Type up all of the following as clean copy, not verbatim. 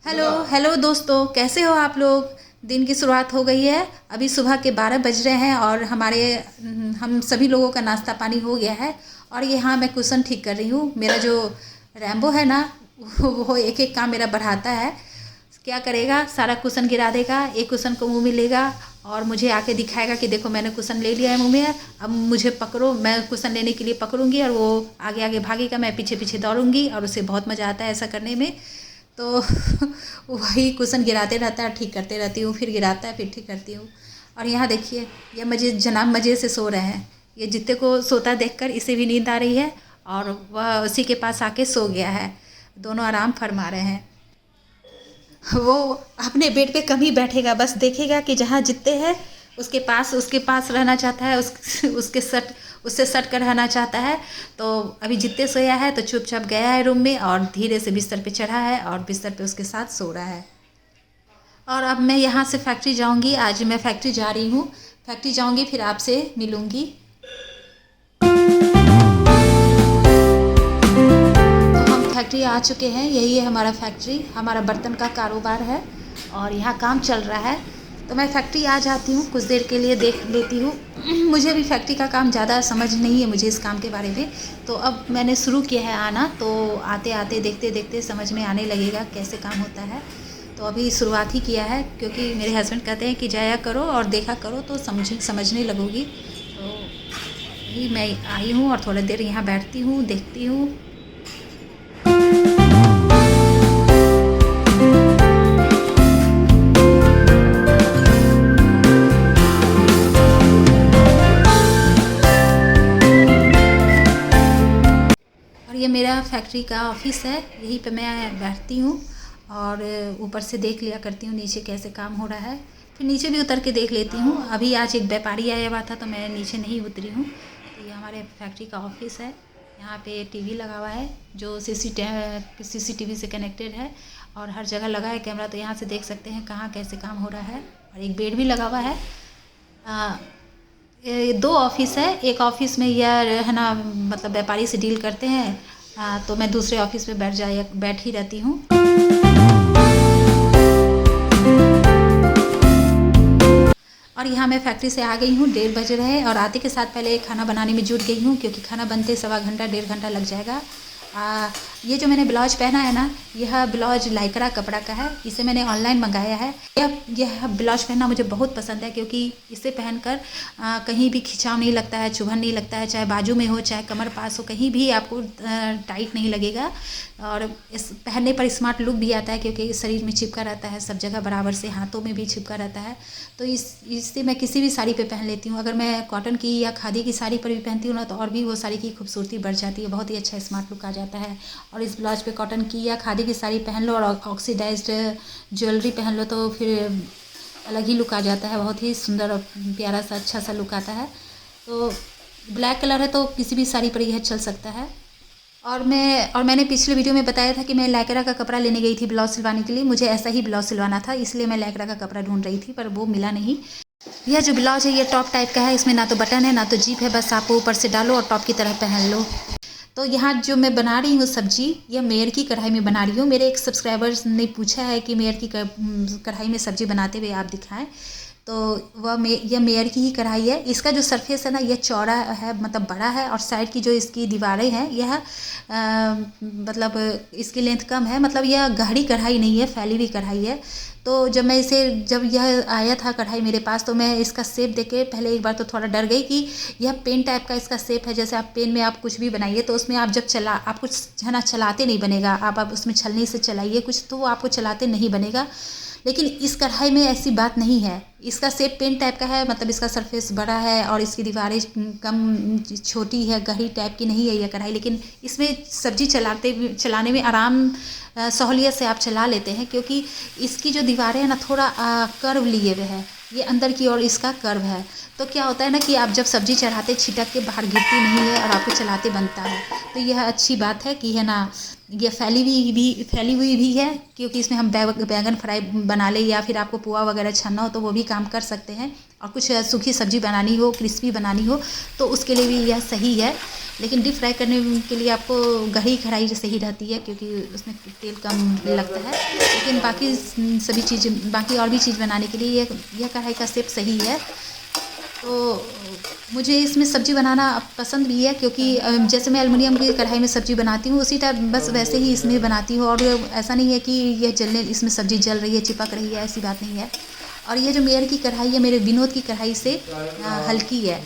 Hello hello दोस्तों, कैसे हो आप लोग। दिन की शुरुआत हो गई है। अभी सुबह के 12 बज रहे हैं और हम सभी लोगों का नाश्ता पानी हो गया है। और यहाँ मैं कुशन ठीक कर रही हूँ। मेरा जो रैम्बो है ना, वो एक एक काम मेरा बढ़ाता है। क्या करेगा, सारा कुशन गिरा देगा, एक कुशन को मुंह में लेगा और मुझे आके दिखाएगा कि देखो मैंने कुशन ले लिया है मुंह में, अब मुझे पकड़ो। मैं कुशन लेने के लिए पकड़ूंगी और वो आगे आगे भागेगा, मैं पीछे पीछे दौड़ूंगी और उसे बहुत मज़ा आता है ऐसा करने में। तो वही कुशन गिराते रहता है, ठीक करते रहती हूँ, फिर गिराता है फिर ठीक करती हूँ। और यहाँ देखिए, ये मजे जनाब मज़े से सो रहे हैं। ये जित्ते को सोता देखकर इसे भी नींद आ रही है और वह उसी के पास आके सो गया है। दोनों आराम फरमा रहे हैं। वो अपने बेड पे कम ही बैठेगा, बस देखेगा कि जहाँ जितते हैं उसके पास रहना चाहता है, उससे सट कर रहना चाहता है। तो अभी जितते सोया है तो चुपचाप गया है रूम में और धीरे से बिस्तर पे चढ़ा है और बिस्तर पे उसके साथ सो रहा है। और अब मैं यहाँ से फैक्ट्री जाऊँगी। आज मैं फैक्ट्री जा रही हूँ। फैक्ट्री जाऊँगी फिर आपसे मिलूँगी। तो हम फैक्ट्री आ चुके हैं। यही है हमारा फैक्ट्री, हमारा बर्तन का कारोबार है और यहाँ काम चल रहा है। तो मैं फैक्ट्री आ जाती हूँ, कुछ देर के लिए देख लेती हूँ। मुझे अभी फैक्ट्री का काम ज़्यादा समझ नहीं है, मुझे इस काम के बारे में। तो अब मैंने शुरू किया है आना, तो आते आते देखते देखते समझ में आने लगेगा कैसे काम होता है। तो अभी शुरुआत ही किया है, क्योंकि मेरे हस्बैंड कहते हैं कि जाया करो और देखा करो तो समझने लगोगी। तो यही मैं आई हूँ और थोड़ी देर यहाँ बैठती हूँ, देखती हूँ। और ये मेरा फैक्ट्री का ऑफिस है, यहीं पे मैं बैठती हूँ और ऊपर से देख लिया करती हूँ नीचे कैसे काम हो रहा है। फिर नीचे भी उतर के देख लेती हूँ। अभी आज एक व्यापारी आया हुआ था तो मैं नीचे नहीं उतरी हूँ। तो ये हमारे फैक्ट्री का ऑफिस है। यहाँ पे टीवी लगा हुआ है जो सीसीटीवी से कनेक्टेड है और हर जगह लगा है कैमरा, तो यहाँ से देख सकते हैं कहाँ कैसे काम हो रहा है। और एक बेड भी लगा हुआ है। ये दो ऑफिस है। एक ऑफिस में यह है ना, मतलब व्यापारी से डील करते हैं। तो मैं दूसरे ऑफिस में बैठ ही रहती हूँ। और यहाँ मैं फैक्ट्री से आ गई हूँ, 1:30 बज रहे हैं और आते के साथ पहले खाना बनाने में जुट गई हूँ, क्योंकि खाना बनते 1.25 घंटा 1.5 घंटा लग जाएगा। ये जो मैंने ब्लाउज पहना है ना, यह ब्लाउज लाइक्रा कपड़ा का है। इसे मैंने ऑनलाइन मंगाया है। यह ब्लाउज पहनना मुझे बहुत पसंद है, क्योंकि इसे पहनकर कहीं भी खिंचाव नहीं लगता है, चुभन नहीं लगता है, चाहे बाजू में हो चाहे कमर पास हो, कहीं भी आपको टाइट नहीं लगेगा। और इस पहनने पर स्मार्ट लुक भी आता है, क्योंकि शरीर में चिपका रहता है सब जगह बराबर से, हाथों में भी चिपका रहता है। तो इससे मैं किसी भी साड़ी पे पहन लेती हूँ। अगर मैं कॉटन की या खादी की साड़ी पर भी पहनती हूँ ना, तो और भी वो साड़ी की खूबसूरती बढ़ जाती है, बहुत ही अच्छा स्मार्ट लुक आ जाता है। और इस ब्लाउज पे कॉटन की या खादी की साड़ी पहन लो और ऑक्सीडाइज्ड ज्वेलरी पहन लो तो फिर अलग ही लुक आ जाता है, बहुत ही सुंदर और प्यारा सा अच्छा सा लुक आता है। तो ब्लैक कलर है तो किसी भी साड़ी पर यह चल सकता है। और मैंने पिछले वीडियो में बताया था कि मैं लाइक्रा का कपड़ा लेने गई थी ब्लाउज सिलवाने के लिए। मुझे ऐसा ही ब्लाउज सिलवाना था, इसलिए मैं लाइक्रा का कपड़ा ढूंढ रही थी, पर वो मिला नहीं। यह जो ब्लाउज है ये टॉप टाइप का है, इसमें ना तो बटन है ना तो जीप है, बस आप ऊपर से डालो और टॉप की तरह पहन लो। तो यहाँ जो मैं बना रही हूँ सब्जी, यह मेयर की कढ़ाई में बना रही हूँ। मेरे एक सब्सक्राइबर्स ने पूछा है कि मेयर की कढ़ाई में सब्जी बनाते हुए आप दिखाएं। तो यह मेयर की ही कढ़ाई है। इसका जो सरफेस है ना, यह चौड़ा है, मतलब बड़ा है, और साइड की जो इसकी दीवारें हैं यह मतलब इसकी लेंथ कम है, मतलब यह गहरी कढ़ाई नहीं है, फैली हुई कढ़ाई है। तो जब यह आया था कढ़ाई मेरे पास, तो मैं इसका शेप देखे पहले एक बार तो थोड़ा डर गई कि यह पेन टाइप का इसका शेप है। जैसे आप पेन में आप कुछ भी बनाइए तो उसमें आप जब आप कुछ है ना चलाते नहीं बनेगा, आप उसमें छलनी से चलाइए कुछ तो वो आपको चलाते नहीं बनेगा। लेकिन इस कढ़ाई में ऐसी बात नहीं है। इसका शेप पेन टाइप का है, मतलब इसका सरफेस बड़ा है और इसकी दीवारें कम छोटी है, गहरी टाइप की नहीं है यह कढ़ाई। लेकिन इसमें सब्जी चलाने में आराम सहूलियत से आप चला लेते हैं, क्योंकि इसकी जो दीवारें हैं ना थोड़ा कर्व लिए हुए है, ये अंदर की ओर इसका कर्व है। तो क्या होता है ना कि आप जब सब्जी चढ़ाते छिटक के बाहर गिरती नहीं है और आपको चलाते बनता है। तो यह अच्छी बात है कि है ना, ये फैली हुई भी है, क्योंकि इसमें हम बैगन फ्राई बना ले या फिर आपको पोहा वगैरह छानना हो तो वो भी काम कर सकते हैं, और कुछ सूखी सब्जी बनानी हो, क्रिस्पी बनानी हो तो उसके लिए भी यह सही है। लेकिन डीप फ्राई करने के लिए आपको गहरी कढ़ाई सही रहती है, क्योंकि उसमें तेल कम लगता है। लेकिन बाकी और भी चीज़ बनाने के लिए यह कढ़ाई का शेप सही है। तो मुझे इसमें सब्ज़ी बनाना पसंद भी है, क्योंकि जैसे मैं एल्युमिनियम की कढ़ाई में सब्ज़ी बनाती हूँ उसी टाइप बस वैसे ही इसमें बनाती हूँ, और ऐसा नहीं है कि यह इसमें सब्ज़ी जल रही है, चिपक रही है, ऐसी बात नहीं है। और ये जो मेयर की कढ़ाई है मेरे विनोद की कढ़ाई से हल्की है,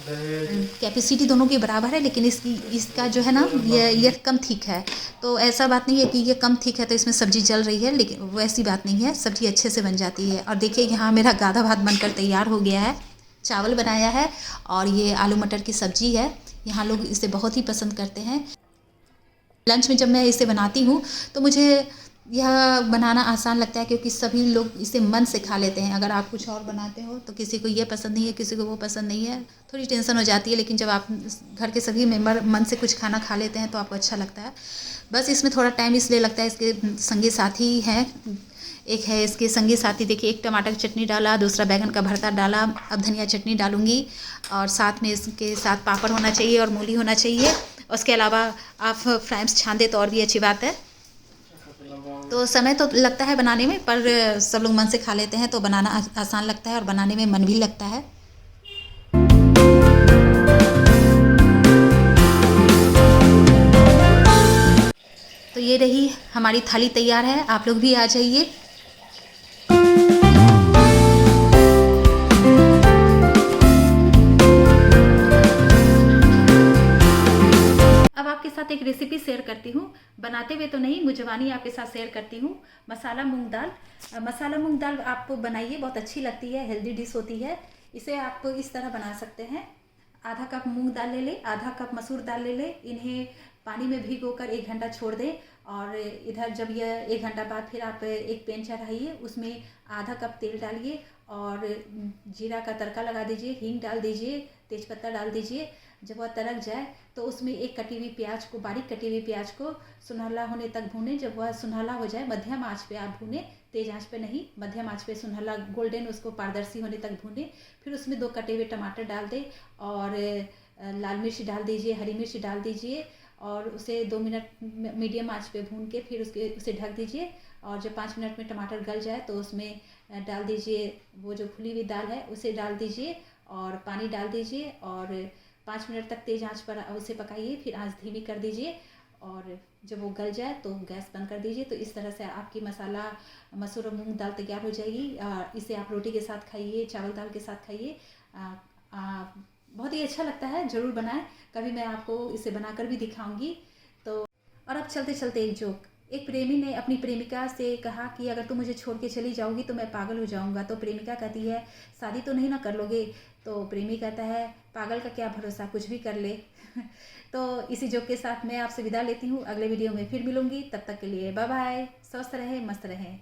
कैपेसिटी दोनों की बराबर है, लेकिन इसका जो है ना ये कम थिक है। तो ऐसा बात नहीं है कि ये कम थिक है तो इसमें सब्ज़ी जल रही है, लेकिन वैसी बात नहीं है, सब्ज़ी अच्छे से बन जाती है। और देखिए यहाँ मेरा गाधा भात बनकर तैयार हो गया है, चावल बनाया है और ये आलू मटर की सब्ज़ी है। यहाँ लोग इसे बहुत ही पसंद करते हैं। लंच में जब मैं इसे बनाती हूँ तो मुझे यह बनाना आसान लगता है, क्योंकि सभी लोग इसे मन से खा लेते हैं। अगर आप कुछ और बनाते हो तो किसी को ये पसंद नहीं है, किसी को वो पसंद नहीं है, थोड़ी टेंशन हो जाती है। लेकिन जब आप घर के सभी मेंबर मन से कुछ खाना खा लेते हैं तो आपको अच्छा लगता है। बस इसमें थोड़ा टाइम इसलिए लगता है, इसके संगी साथी हैं। एक है इसके संगी साथी, देखिए, एक टमाटर की चटनी डाला, दूसरा बैगन का भरता डाला, अब धनिया चटनी डालूंगी, और साथ में इसके साथ पापड़ होना चाहिए और मूली होना चाहिए। उसके अलावा आप फ्राइम्स छान दे तो और भी अच्छी बात है। तो समय तो लगता है बनाने में, पर सब लोग मन से खा लेते हैं तो बनाना आसान लगता है और बनाने में मन भी लगता है। तो ये रही हमारी थाली तैयार है, आप लोग भी आ जाइए। आपके साथ एक रेसिपी शेयर करती हूँ, बनाते हुए तो नहीं, मुझवानी आपके साथ शेयर करती हूँ। मसाला मूंग दाल आप बनाइए, बहुत अच्छी लगती है, हेल्दी डिश होती है। इसे आप इस तरह बना सकते हैं। आधा कप मूंग दाल ले लें, आधा कप मसूर दाल ले लें, इन्हें पानी में भिगोकर 1 घंटा छोड़ दें। और इधर जब यह 1 घंटा बाद फिर आप एक पैन चढ़ाइए, उसमें आधा कप तेल डालिए और जीरा का तड़का लगा दीजिए, हींग डाल दीजिए, तेज़पत्ता डाल दीजिए। जब वह तड़क जाए तो उसमें एक बारीक कटी हुई प्याज को सुनहला होने तक भूनें। जब वह सुनहला हो जाए, मध्यम आंच पे आप भूनें, तेज आंच पे नहीं, मध्यम आंच पे सुनहला गोल्डन उसको पारदर्शी होने तक भूनें। फिर उसमें 2 कटे हुए टमाटर डाल दें और लाल मिर्च डाल दीजिए, हरी मिर्च डाल दीजिए, और उसे 2 मिनट मीडियम आंच पे भून के फिर उसे ढक दीजिए। और जब 5 मिनट में टमाटर गल जाए तो उसमें डाल दीजिए वो जो फुली हुई दाल है, उसे डाल दीजिए और पानी डाल दीजिए, और 5 मिनट तक तेज़ आंच पर उसे पकाइए। फिर आंच धीमी कर दीजिए, और जब वो गल जाए तो गैस बंद कर दीजिए। तो इस तरह से आपकी मसाला मसूर और मूंग दाल तैयार हो जाएगी। इसे आप रोटी के साथ खाइए, चावल दाल के साथ खाइए, बहुत ही अच्छा लगता है। ज़रूर बनाएं, कभी मैं आपको इसे बनाकर भी दिखाऊंगी। तो और अब चलते चलते एक जोक। एक प्रेमी ने अपनी प्रेमिका से कहा कि अगर तुम मुझे छोड़ के चली जाओगी तो मैं पागल हो जाऊंगा। तो प्रेमिका कहती है, शादी तो नहीं ना कर लोगे? तो प्रेमी कहता है, पागल का क्या भरोसा, कुछ भी कर ले। तो इसी जोक के साथ मैं आपसे विदा लेती हूँ। अगले वीडियो में फिर मिलूंगी, तब तक के लिए बाय बाय। स्वस्थ रहें, मस्त रहें।